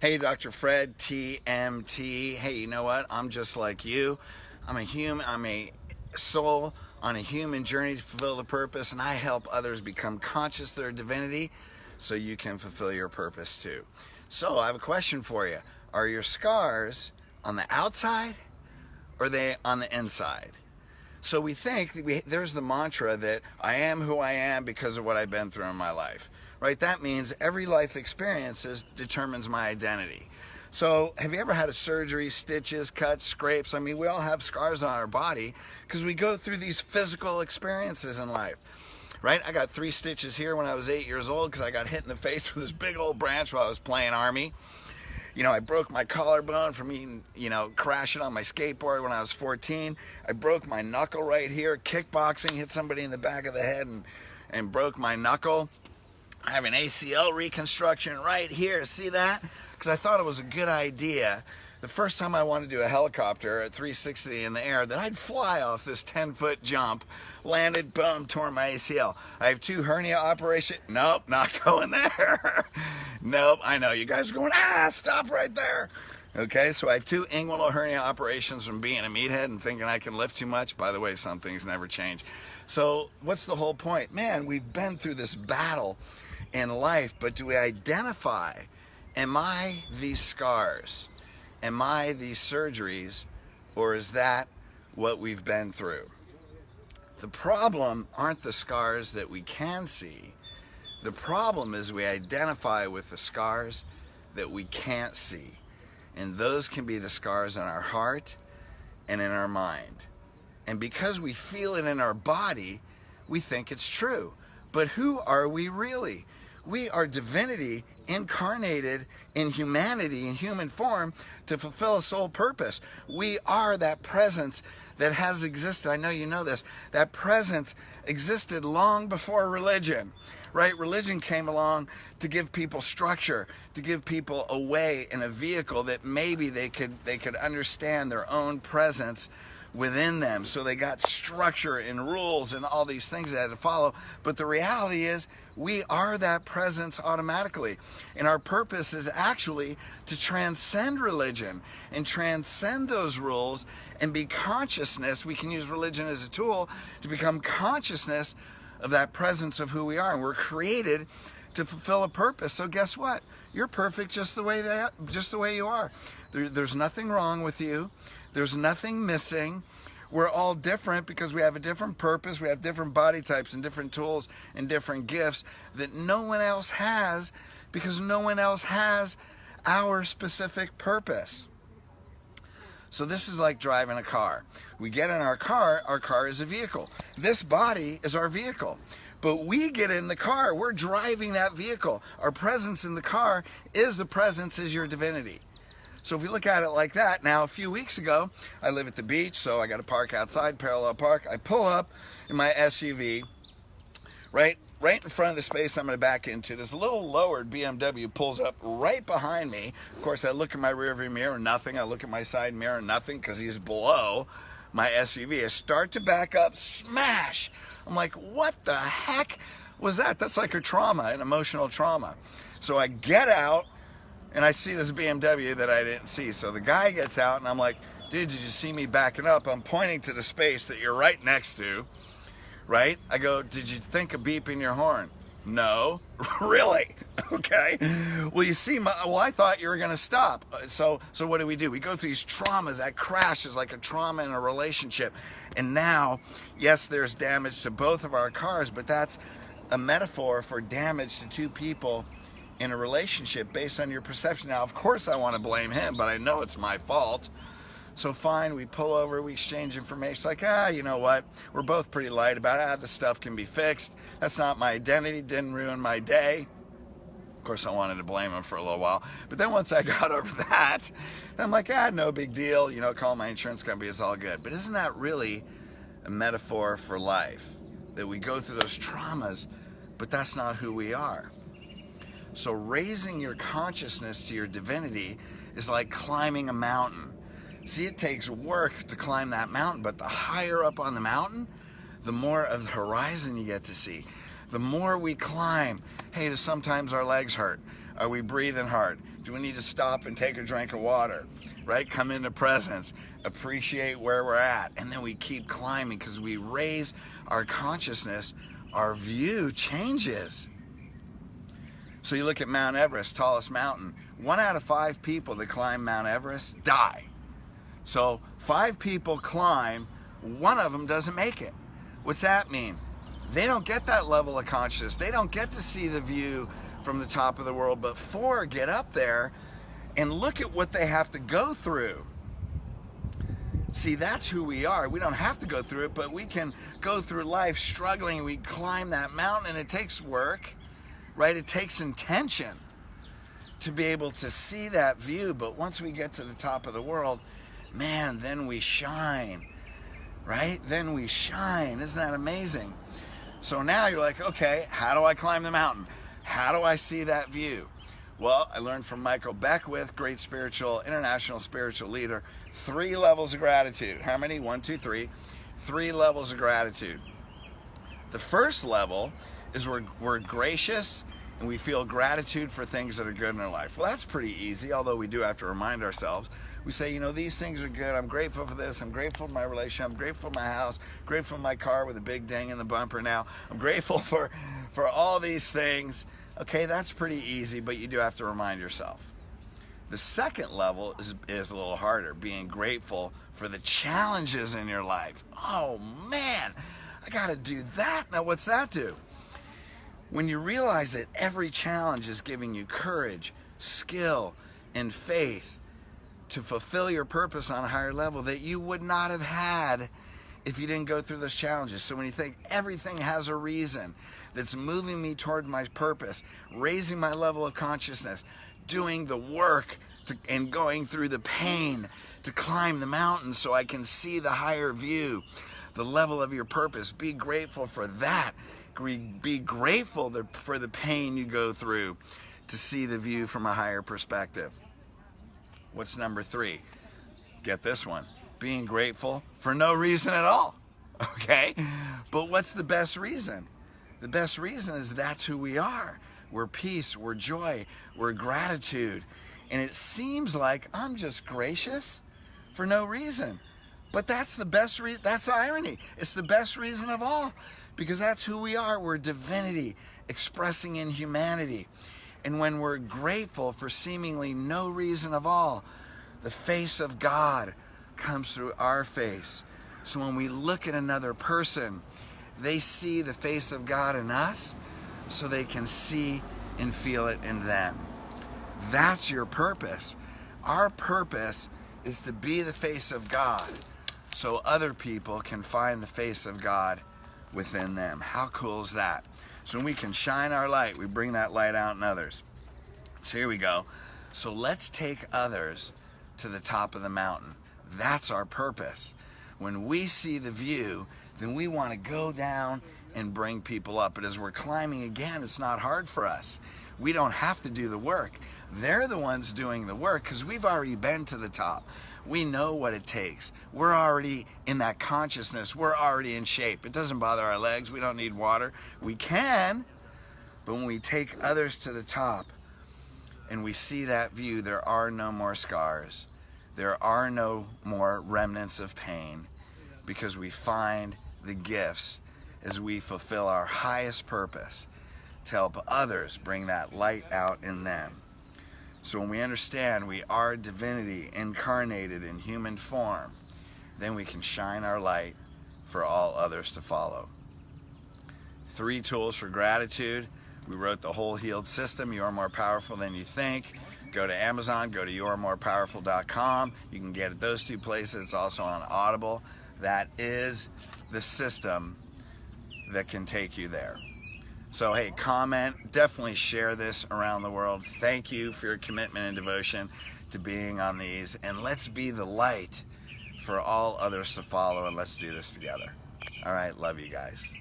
Hey, Dr. Fred, TMT. Hey, you know what? I'm just like you. I'm a human. I'm a soul on a human journey to fulfill the purpose, and I help others become conscious of their divinity so you can fulfill your purpose too. So, I have a question for you. Are your scars on the outside or are they on the inside? So we think there's the mantra that I am who I am because of what I've been through in my life, right? That means every life experience determines my identity. So have you ever had a surgery, stitches, cuts, scrapes? I mean, we all have scars on our body because we go through these physical experiences in life, right? I got 3 stitches here when I was 8 years old because I got hit in the face with this big old branch while I was playing Army. You know, I broke my collarbone from eating, crashing on my skateboard when I was 14. I broke my knuckle right here, kickboxing, hit somebody in the back of the head and broke my knuckle. I have an ACL reconstruction right here, see that? Because I thought it was a good idea the first time I wanted to do a helicopter at 360 in the air that I'd fly off this 10-foot jump, landed, boom, tore my ACL. I have 2 hernia operations. Nope, not going there. Nope, I know you guys are going, stop right there. Okay, so I have 2 inguinal hernia operations from being a meathead and thinking I can lift too much. By the way, some things never change. So what's the whole point? Man, we've been through this battle in life, but do we identify, am I these scars? Am I these surgeries, or is that what we've been through? The problem aren't the scars that we can see. The problem is we identify with the scars that we can't see. And those can be the scars in our heart and in our mind. And because we feel it in our body, we think it's true. But who are we really? We are divinity incarnated in humanity, in human form, to fulfill a soul purpose. We are that presence that has existed. I know you know this. That presence existed long before religion, right? Religion came along to give people structure, to give people a way and a vehicle that maybe they could understand their own presence within them. So they got structure and rules and all these things they had to follow. But the reality is we are that presence automatically. And our purpose is actually to transcend religion and transcend those rules and be consciousness. We can use religion as a tool to become consciousness of that presence of who we are. And we're created to fulfill a purpose. So guess what? You're perfect just the way you are. There's nothing wrong with you. There's nothing missing. We're all different because we have a different purpose. We have different body types and different tools and different gifts that no one else has, because no one else has our specific purpose. So this is like driving a car. We get in our car is a vehicle. This body is our vehicle. But we get in the car, we're driving that vehicle. Our presence in the car is your divinity. So if we look at it like that, now a few weeks ago, I live at the beach, so I got to park outside, parallel park. I pull up in my SUV, right in front of the space I'm going to back into. This little lowered BMW pulls up right behind me. Of course, I look in my rearview mirror, nothing. I look at my side mirror, nothing, because he's below my SUV. I start to back up, smash. I'm like, what the heck was that? That's like a trauma, an emotional trauma. So I get out, and I see this BMW that I didn't see. So the guy gets out, and I'm like, dude, did you see me backing up? I'm pointing to the space that you're right next to, right? I go, did you think of beeping your horn? No. Really? Okay. Well, you see, I thought you were going to stop. So what do? We go through these traumas. That crash is like a trauma in a relationship. And now, yes, there's damage to both of our cars, but that's a metaphor for damage to 2 people in a relationship based on your perception. Now, of course, I want to blame him, but I know it's my fault. So fine, we pull over, we exchange information. Like, you know what? We're both pretty light about it. This stuff can be fixed. That's not my identity. Didn't ruin my day. Of course, I wanted to blame him for a little while. But then once I got over that, I'm like, no big deal. Call my insurance company. It's all good. But isn't that really a metaphor for life? That we go through those traumas, but that's not who we are. So raising your consciousness to your divinity is like climbing a mountain. See, it takes work to climb that mountain, but the higher up on the mountain, the more of the horizon you get to see. The more we climb, hey, does sometimes our legs hurt? Are we breathing hard? Do we need to stop and take a drink of water? Right? Come into presence, appreciate where we're at, and then we keep climbing because we raise our consciousness, our view changes. So you look at Mount Everest, tallest mountain. 1 out of 5 people that climb Mount Everest die. So 5 people climb, 1 of them doesn't make it. What's that mean? They don't get that level of consciousness. They don't get to see the view from the top of the world, but 4 get up there and look at what they have to go through. See, that's who we are. We don't have to go through it, but we can go through life struggling. We climb that mountain, and it takes work, right? It takes intention to be able to see that view. But once we get to the top of the world, man, then we shine, right? Then we shine. Isn't that amazing? So now you're like, okay, how do I climb the mountain? How do I see that view? Well, I learned from Michael Beckwith, great international spiritual leader, 3 levels of gratitude. How many? 1, 2, 3. 3 levels of gratitude. The first level is we're gracious and we feel gratitude for things that are good in our life. Well, that's pretty easy, although we do have to remind ourselves. We say, you know, these things are good. I'm grateful for this. I'm grateful for my relationship. I'm grateful for my house. Grateful for my car with a big ding in the bumper now. I'm grateful for all these things. Okay, that's pretty easy, but you do have to remind yourself. The second level is a little harder, being grateful for the challenges in your life. Oh man, I gotta do that. Now what's that do? When you realize that every challenge is giving you courage, skill, and faith to fulfill your purpose on a higher level that you would not have had if you didn't go through those challenges. So when you think everything has a reason that's moving me toward my purpose, raising my level of consciousness, doing the work and going through the pain to climb the mountain so I can see the higher view, the level of your purpose. Be grateful for that. Be grateful for the pain you go through to see the view from a higher perspective. What's number 3? Get this one. Being grateful for no reason at all. Okay? But what's the best reason? The best reason is that's who we are. We're peace, we're joy, we're gratitude. And it seems like I'm just gracious for no reason. But that's the best reason. That's the irony. It's the best reason of all. Because that's who we are. We're divinity expressing in humanity. And when we're grateful for seemingly no reason of all, the face of God comes through our face. So when we look at another person, they see the face of God in us, so they can see and feel it in them. That's your purpose. Our purpose is to be the face of God, so other people can find the face of God within them. How cool is that? So when we can shine our light, we bring that light out in others. So here we go. So let's take others to the top of the mountain. That's our purpose. When we see the view, then we want to go down and bring people up. But as we're climbing again, it's not hard for us. We don't have to do the work. They're the ones doing the work because we've already been to the top. We know what it takes. We're already in that consciousness. We're already in shape. It doesn't bother our legs. We don't need water. We can, but when we take others to the top and we see that view, there are no more scars. There are no more remnants of pain because we find the gifts as we fulfill our highest purpose to help others bring that light out in them. So when we understand we are divinity incarnated in human form, then we can shine our light for all others to follow. 3 tools for gratitude. We wrote the whole healed system. You are more powerful than you think. Go to Amazon, go to youaremorepowerful.com. You can get it those 2 places. It's also on Audible. That is the system that can take you there. So hey, comment, definitely share this around the world. Thank you for your commitment and devotion to being on these, and let's be the light for all others to follow, and let's do this together. All right, love you guys.